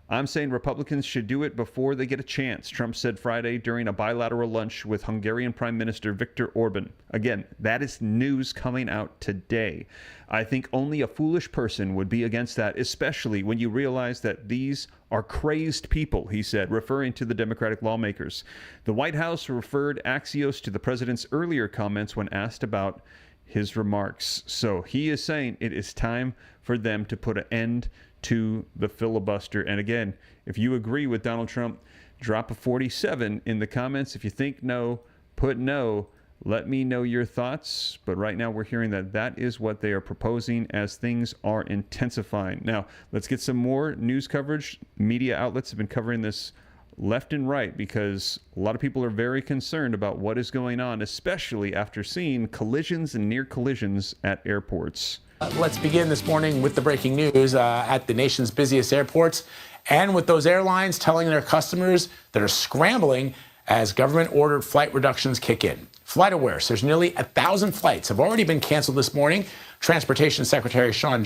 I'm saying Republicans should do it before they get a chance, Trump said Friday during a bilateral lunch with Hungarian Prime Minister Viktor Orban. Again, that is news coming out today. I think only a foolish person would be against that, especially when you realize that these are crazed people, he said, referring to the Democratic lawmakers. The White House referred Axios to the president's earlier comments when asked about his remarks. So he is saying it is time for them to put an end to the filibuster. And again, if you agree with Donald Trump, drop a 47 in the comments. If you think no, put no. Let me know your thoughts. But right now we're hearing that that is what they are proposing as things are intensifying. Now, let's get some more news coverage. Media outlets have been covering this left and right because a lot of people are very concerned about what is going on, especially after seeing collisions and near collisions at airports. Let's begin this morning with the breaking news at the nation's busiest airports and with those airlines telling their customers that are scrambling as government-ordered flight reductions kick in. FlightAware says nearly 1,000 flights have already been canceled this morning. Transportation Secretary Sean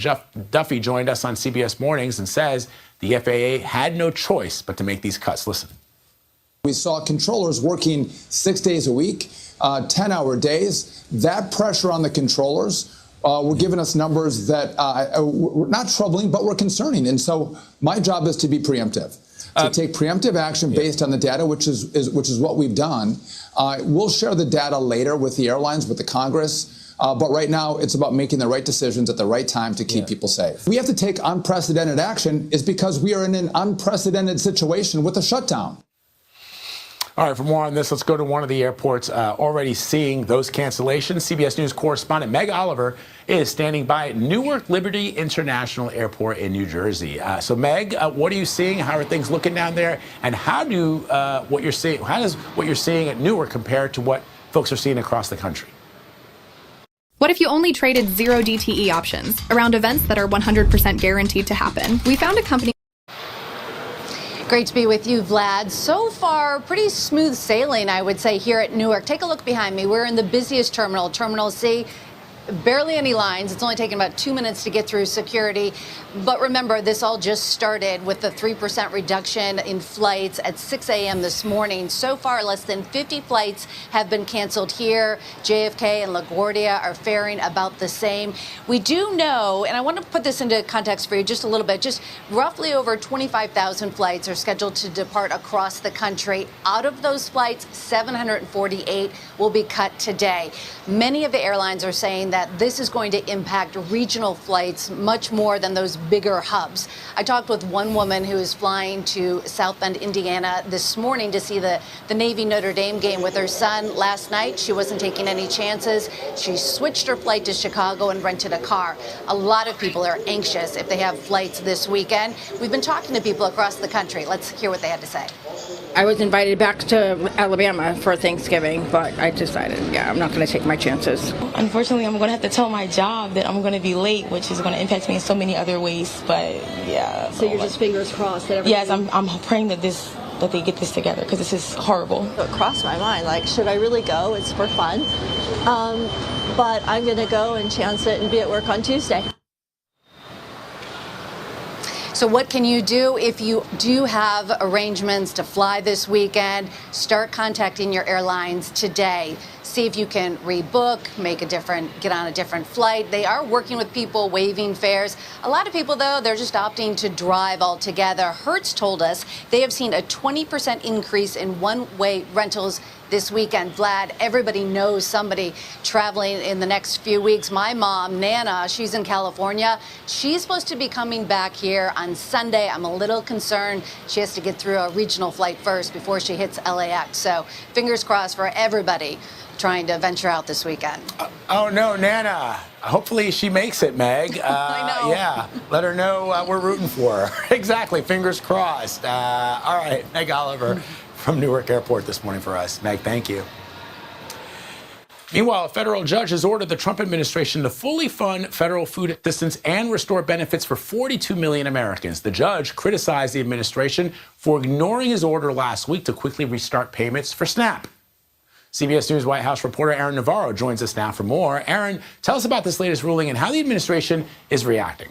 Duffy joined us on CBS Mornings and says the FAA had no choice but to make these cuts. Listen. We saw controllers working 6 days a week, 10-hour days. That pressure on the controllers were giving us numbers that were not troubling, but were concerning. And so my job is to be preemptive. To take preemptive action based on the data, which is what we've done. We'll share the data later with the airlines, with the Congress. But right now, it's about making the right decisions at the right time to keep people safe. We have to take unprecedented action is because we are in an unprecedented situation with a shutdown. All right, for more on this, let's go to one of the airports already seeing those cancellations. CBS News correspondent Meg Oliver is standing by at Newark Liberty International Airport in New Jersey. So, Meg, what are you seeing? How are things looking down there? And how does what you're seeing at Newark compare to what folks are seeing across the country? What if you only traded 0 DTE options around events that are 100% guaranteed to happen? We found a company. Great to be with you, Vlad. So far, pretty smooth sailing, I would say, here at Newark. Take a look behind me. We're in the busiest terminal, Terminal C. Barely any lines. It's only taken about 2 minutes to get through security. But remember, this all just started with the 3% reduction in flights at 6 a.m. this morning. So far, less than 50 flights have been canceled here. JFK and LaGuardia are faring about the same. We do know, and I want to put this into context for you just a little bit, just roughly over 25,000 flights are scheduled to depart across the country. Out of those flights, 748 will be cut today. Many of the airlines are saying that this is going to impact regional flights much more than those bigger hubs. I talked with one woman who is flying to South Bend, Indiana this morning to see the Navy Notre Dame game with her son last night. She wasn't taking any chances. She switched her flight to Chicago and rented a car. A lot of people are anxious if they have flights this weekend. We've been talking to people across the country. Let's hear what they had to say. I was invited back to Alabama for Thanksgiving, but I decided, I'm not going to take my chances. Unfortunately, I'm going to have to tell my job that I'm going to be late, which is going to impact me in so many other ways. But yeah. So you're just fingers crossed that everything. Yes, I'm praying that they get this together because this is horrible. It crossed my mind, like, should I really go? It's for fun. But I'm going to go and chance it and be at work on Tuesday. So what can you do if you do have arrangements to fly this weekend? Start contacting your airlines today. See if you can rebook, get on a different flight. They are working with people, waiving fares. A lot of people, though, they're just opting to drive altogether. Hertz told us they have seen a 20% increase in one-way rentals this weekend. Vlad, everybody knows somebody traveling in the next few weeks. My mom, Nana, she's in California. She's supposed to be coming back here on Sunday. I'm a little concerned. She has to get through a regional flight first before she hits LAX. So fingers crossed for everybody trying to venture out this weekend. Oh, no, Nana. Hopefully she makes it, Meg. I know. Yeah, let her know we're rooting for her. Exactly, fingers crossed. All right, Meg Oliver from Newark Airport this morning for us. Meg, thank you. Meanwhile, a federal judge has ordered the Trump administration to fully fund federal food assistance and restore benefits for 42 million Americans. The judge criticized the administration for ignoring his order last week to quickly restart payments for SNAP. CBS News White House reporter Aaron Navarro joins us now for more. Aaron, tell us about this latest ruling and how the administration is reacting.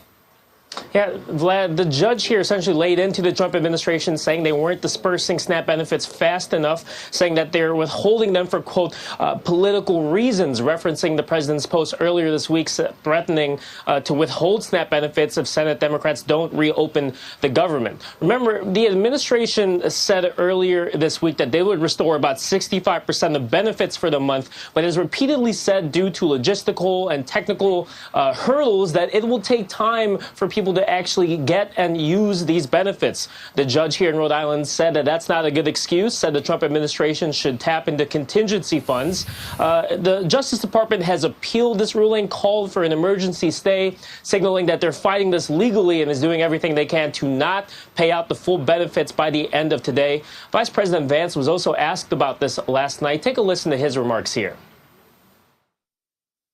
Yeah, Vlad, the judge here essentially laid into the Trump administration saying they weren't dispersing SNAP benefits fast enough, saying that they're withholding them for, quote, political reasons, referencing the president's post earlier this week threatening to withhold SNAP benefits if Senate Democrats don't reopen the government. Remember, the administration said earlier this week that they would restore about 65% of benefits for the month, but has repeatedly said due to logistical and technical hurdles that it will take time for people people to actually get and use these benefits. The judge here in Rhode Island said that that's not a good excuse, said the Trump administration should tap into contingency funds. The Justice Department has appealed this ruling, called for an emergency stay, signaling that they're fighting this legally and is doing everything they can to not pay out the full benefits by the end of today. Vice President Vance was also asked about this last night. Take a listen to his remarks here.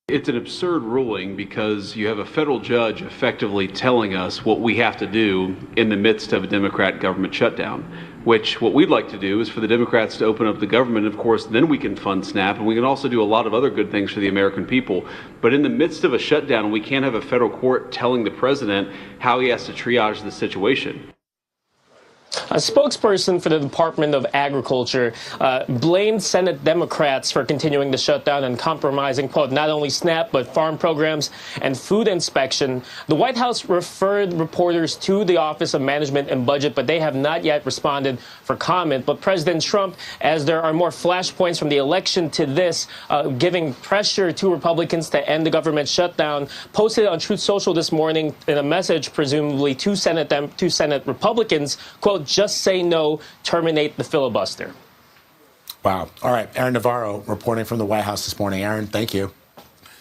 It's an absurd ruling because you have a federal judge effectively telling us what we have to do in the midst of a Democrat government shutdown, which what we'd like to do is for the Democrats to open up the government. Of course, then we can fund SNAP, and we can also do a lot of other good things for the American people. But in the midst of a shutdown, we can't have a federal court telling the president how he has to triage the situation. A spokesperson for the Department of Agriculture blamed Senate Democrats for continuing the shutdown and compromising, quote, not only SNAP, but farm programs and food inspection. The White House referred reporters to the Office of Management and Budget, but they have not yet responded for comment. But President Trump, as there are more flashpoints from the election to this, giving pressure to Republicans to end the government shutdown, posted on Truth Social this morning in a message, presumably to Senate Republicans, quote, just say no, terminate the filibuster. Wow. All right. Aaron Navarro reporting from the White House this morning. Aaron, thank you.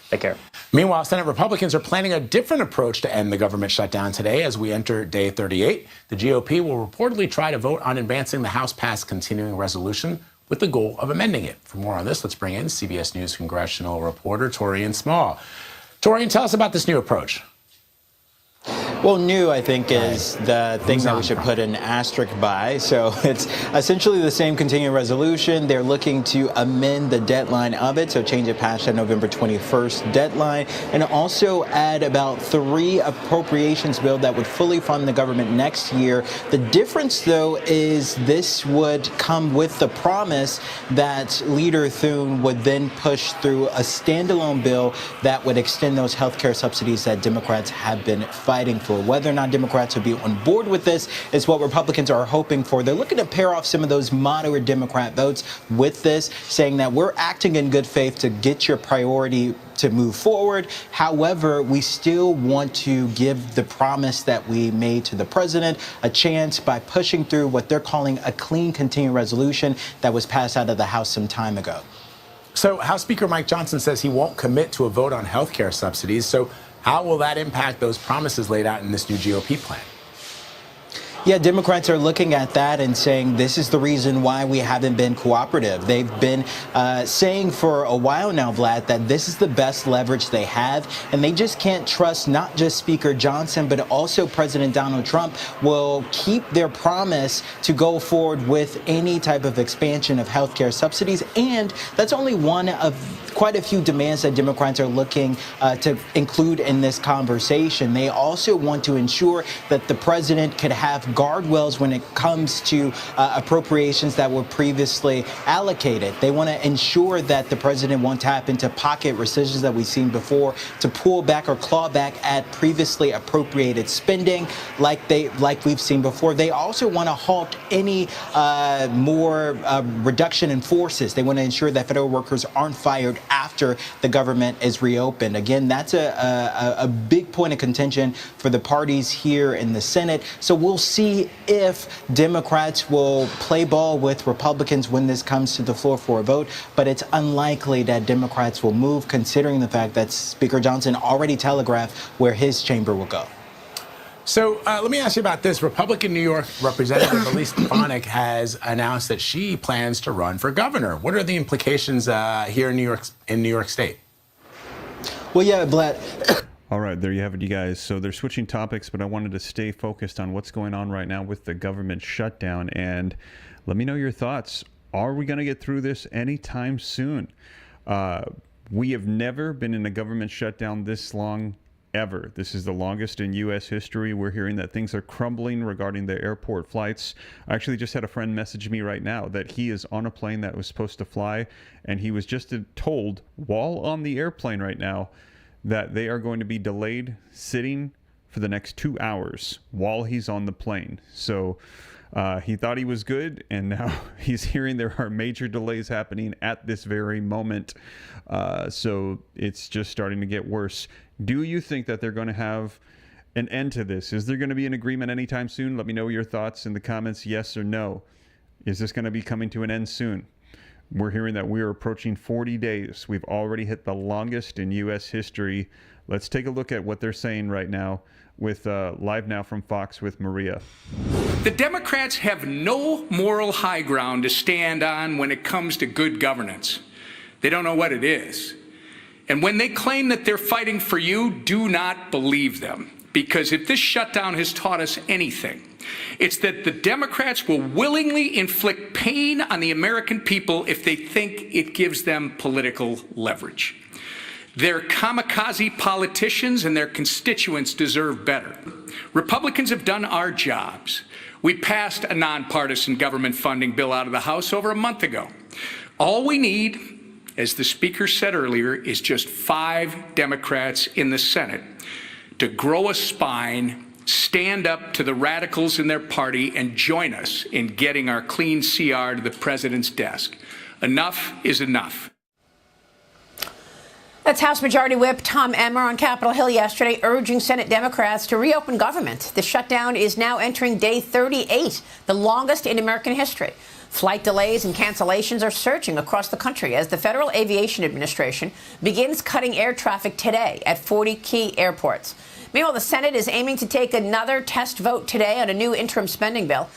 Take care. Meanwhile, Senate Republicans are planning a different approach to end the government shutdown today as we enter day 38. The GOP will reportedly try to vote on advancing the House-passed continuing resolution with the goal of amending it. For more on this, let's bring in CBS News congressional reporter Torian Small. Torian, tell us about this new approach. Well, new, I think, is the thing that we should put an asterisk by. So it's essentially the same continuing resolution. They're looking to amend the deadline of it, so change it past that November 21st deadline, and also add about 3 appropriations bill that would fully fund the government next year. The difference, though, is this would come with the promise that Leader Thune would then push through a standalone bill that would extend those health care subsidies that Democrats have been fighting for. Whether or not Democrats would be on board with this is what Republicans are hoping for. They're looking to pair off some of those moderate Democrat votes with this, saying that we're acting in good faith to get your priority to move forward. However, we still want to give the promise that we made to the president a chance by pushing through what they're calling a clean continuing resolution that was passed out of the House some time ago. So House Speaker Mike Johnson says he won't commit to a vote on health care subsidies. So how will that impact those promises laid out in this new GOP plan? Yeah, Democrats are looking at that and saying this is the reason why we haven't been cooperative. They've been saying for a while now, Vlad, that this is the best leverage they have, and they just can't trust not just Speaker Johnson, but also President Donald Trump will keep their promise to go forward with any type of expansion of health care subsidies. And that's only one of quite a few demands that Democrats are looking to include in this conversation. They also want to ensure that the president could have guardrails when it comes to appropriations that were previously allocated. They want to ensure that the president won't tap into pocket rescissions that we've seen before to pull back or claw back at previously appropriated spending like we've seen before. They also want to halt any more reduction in forces. They want to ensure that federal workers aren't fired after the government is reopened. Again, that's a big point of contention for the parties here in the Senate. So we'll see if Democrats will play ball with Republicans when this comes to the floor for a vote, but it's unlikely that Democrats will move, considering the fact that Speaker Johnson already telegraphed where his chamber will go. So let me ask you about this. Republican New York Representative Elise Stefanik has announced that she plans to run for governor. What are the implications here in New York State? Well, yeah, Vlad. All right, there you have it, you guys. So they're switching topics, but I wanted to stay focused on what's going on right now with the government shutdown. And let me know your thoughts. Are we going to get through this anytime soon? We have never been in a government shutdown this long, ever. This is the longest in U.S. history. We're hearing that things are crumbling regarding the airport flights. I actually just had a friend message me right now that he is on a plane that was supposed to fly, and he was just told while on the airplane right now that they are going to be delayed sitting for the next 2 hours while he's on the plane. So he thought he was good, and now he's hearing there are major delays happening at this very moment. So it's just starting to get worse. Do you think that they're going to have an end to this? Is there going to be an agreement anytime soon? Let me know your thoughts in the comments, yes or no. Is this going to be coming to an end soon? We're hearing that we are approaching 40 days. We've already hit the longest in U.S. history. Let's take a look at what they're saying right now with live now from Fox with Maria. The Democrats have no moral high ground to stand on when it comes to good governance. They don't know what it is. And when they claim that they're fighting for you, do not believe them. Because if this shutdown has taught us anything, it's that the Democrats will willingly inflict pain on the American people if they think it gives them political leverage. Their kamikaze politicians and their constituents deserve better. Republicans have done our jobs. We passed a nonpartisan government funding bill out of the House over a month ago. All we need, as the Speaker said earlier, is just 5 Democrats in the Senate to grow a spine, stand up to the radicals in their party, and join us in getting our clean CR to the president's desk. Enough is enough. That's House Majority Whip Tom Emmer on Capitol Hill yesterday, urging Senate Democrats to reopen government. The shutdown is now entering day 38, the longest in American history. Flight delays and cancellations are surging across the country as the Federal Aviation Administration begins cutting air traffic today at 40 key airports. Meanwhile, the Senate is aiming to take another test vote today on a new interim spending bill,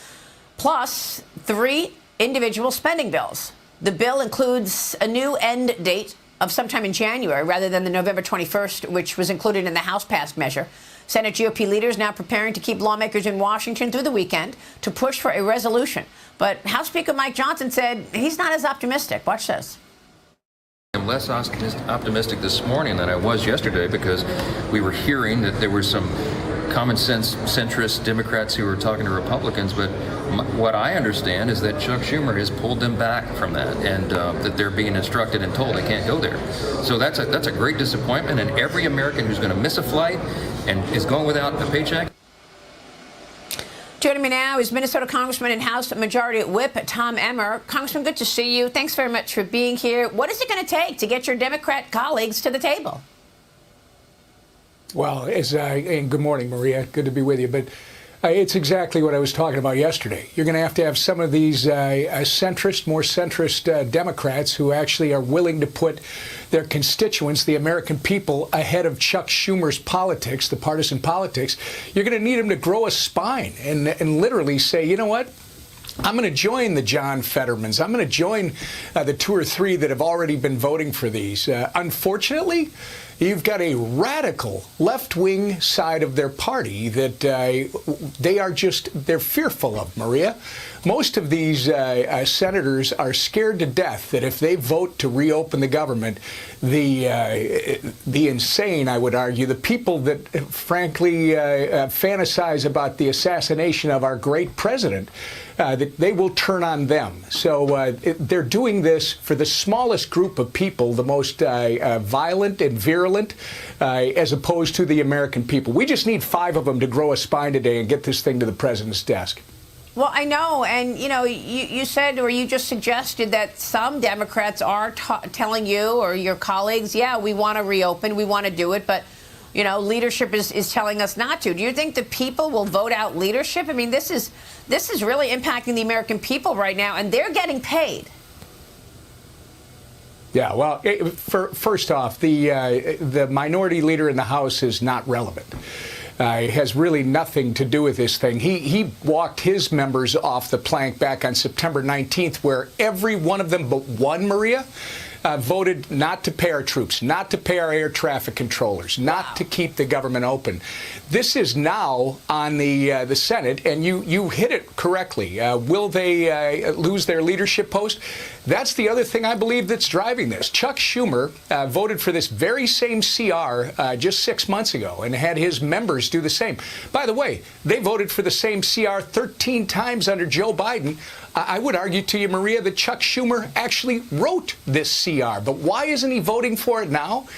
plus 3 individual spending bills. The bill includes a new end date of sometime in January rather than the November 21st, which was included in the House-passed measure. Senate GOP leaders now preparing to keep lawmakers in Washington through the weekend to push for a resolution. But House Speaker Mike Johnson said he's not as optimistic. Watch this. I'm less optimistic this morning than I was yesterday because we were hearing that there were some common sense centrist Democrats who were talking to Republicans, but what I understand is that Chuck Schumer has pulled them back from that, and that they're being instructed and told they can't go there. So that's a great disappointment, and every American who's going to miss a flight and is going without a paycheck. Joining me now is Minnesota Congressman and House Majority Whip Tom Emmer. Congressman, good to see you. Thanks very much for being here. What is it going to take to get your Democrat colleagues to the table? Well, and good morning, Maria. Good to be with you. But it's exactly what I was talking about yesterday. You're going to have some of these more centrist Democrats who actually are willing to put their constituents, the American people, ahead of Chuck Schumer's politics, the partisan politics. You're going to need them to grow a spine and literally say, you know what? I'm going to join the John Fettermans. I'm going to join the 2 or 3 that have already been voting for these. Unfortunately, you've got a radical left-wing side of their party that they're fearful of, Maria. Most of these senators are scared to death that if they vote to reopen the government, the insane, I would argue, the people that frankly fantasize about the assassination of our great president, that they will turn on them. So they're doing this for the smallest group of people, the most violent and virulent, as opposed to the American people. We just need 5 of them to grow a spine today and get this thing to the president's desk. Well, I know, and you said, or you just suggested that some Democrats are telling you or your colleagues, yeah, we want to reopen, we want to do it, but leadership is telling us not to. Do you think the people will vote out leadership? I mean, this is really impacting the American people right now, and they're getting paid. Yeah, well, first off, the minority leader in the House is not relevant. Has really nothing to do with this thing. He walked his members off the plank back on September 19th, where every one of them but one, Maria, voted not to pay our troops, not to pay our air traffic controllers, not to keep the government open. This is now on the Senate, and you hit it correctly. Will they lose their leadership post? That's the other thing I believe that's driving this. Chuck Schumer voted for this very same CR just 6 months ago and had his members do the same. By the way, they voted for the same CR 13 times under Joe Biden. I would argue to you, Maria, that Chuck Schumer actually wrote this CR. But why isn't he voting for it now?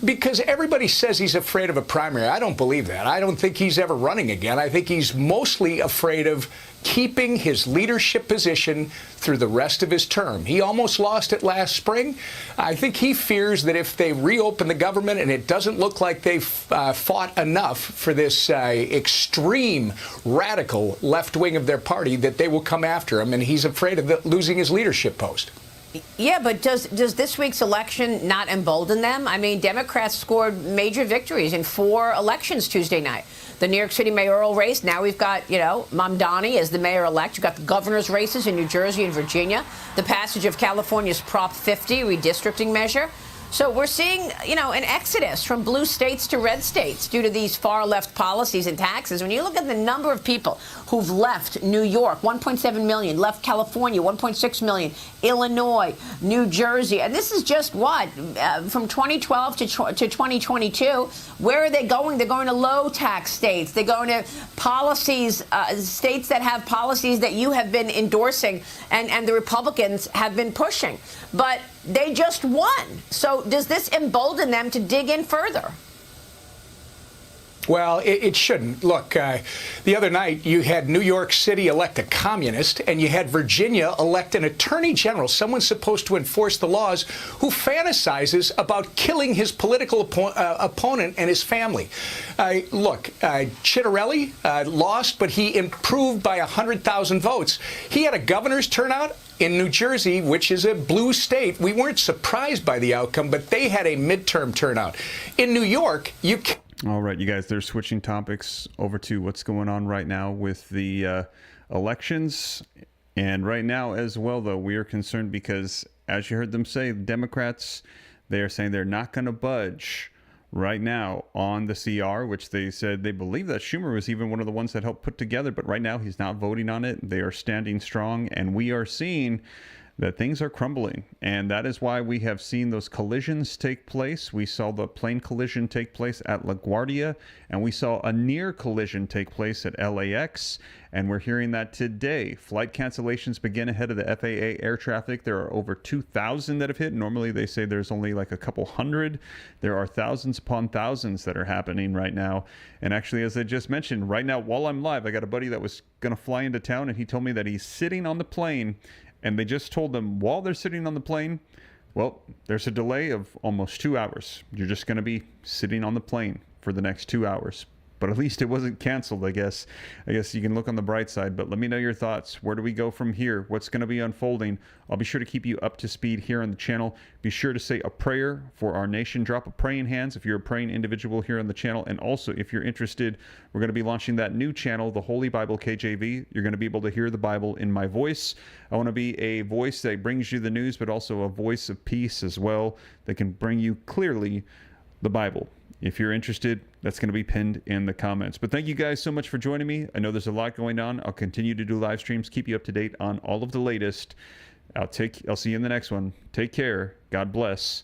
Because everybody says he's afraid of a primary. I don't believe that. I don't think he's ever running again. I think he's mostly afraid of keeping his leadership position through the rest of his term. He almost lost it last spring. I think he fears that if they reopen the government and it doesn't look like they've fought enough for this extreme radical left wing of their party, that they will come after him, and he's afraid of losing his leadership post. Yeah, but does this week's election not embolden them? I mean, Democrats scored major victories in 4 elections Tuesday night. The New York City mayoral race, now we've got, Mamdani as the mayor-elect. You've got the governor's races in New Jersey and Virginia, the passage of California's Prop 50 redistricting measure. So we're seeing, an exodus from blue states to red states due to these far-left policies and taxes. When you look at the number of people who've left New York, 1.7 million, left California, 1.6 million, Illinois, New Jersey, and this is just from 2012 to 2022. Where are they going? They're going to low-tax states. They're going to policies, states that have policies that you have been endorsing and the Republicans have been pushing. But they just won. So does this embolden them to dig in further? Well, it shouldn't. Look, the other night you had New York City elect a communist, and you had Virginia elect an attorney general, someone supposed to enforce the laws, who fantasizes about killing his political opponent and his family. Look, Chitterelli lost, but he improved by 100,000 votes. He had a governor's turnout in New Jersey, which is a blue state. We weren't surprised by the outcome, but they had a midterm turnout. In New York, All right, you guys, they're switching topics over to what's going on right now with the elections. And right now as well, though, we are concerned because, as you heard them say, the Democrats, they are saying they're not going to budge right now on the CR, which they said they believe that Schumer was even one of the ones that helped put together. But right now he's not voting on it. They are standing strong, and we are seeing that things are crumbling, and that is why we have seen those collisions take place. We saw the plane collision take place at LaGuardia, and we saw a near collision take place at LAX, and we're hearing that today. Flight cancellations begin ahead of the FAA air traffic. There are over 2,000 that have hit. Normally they say there's only like a couple hundred. There are thousands upon thousands that are happening right now. And actually, as I just mentioned, right now while I'm live, I got a buddy that was going to fly into town, and he told me that he's sitting on the plane, and they just told them while they're sitting on the plane, well, there's a delay of almost 2 hours. You're just going to be sitting on the plane for the next 2 hours. But at least it wasn't canceled, I guess. I guess you can look on the bright side, but let me know your thoughts. Where do we go from here? What's going to be unfolding? I'll be sure to keep you up to speed here on the channel. Be sure to say a prayer for our nation. Drop a praying hands if you're a praying individual here on the channel. And also, if you're interested, we're going to be launching that new channel, the Holy Bible KJV. You're going to be able to hear the Bible in my voice. I want to be a voice that brings you the news, but also a voice of peace as well that can bring you clearly the Bible. If you're interested, that's going to be pinned in the comments. But thank you guys so much for joining me. I know there's a lot going on. I'll continue to do live streams, keep you up to date on all of the latest. I'll see you in the next one. Take care. God bless.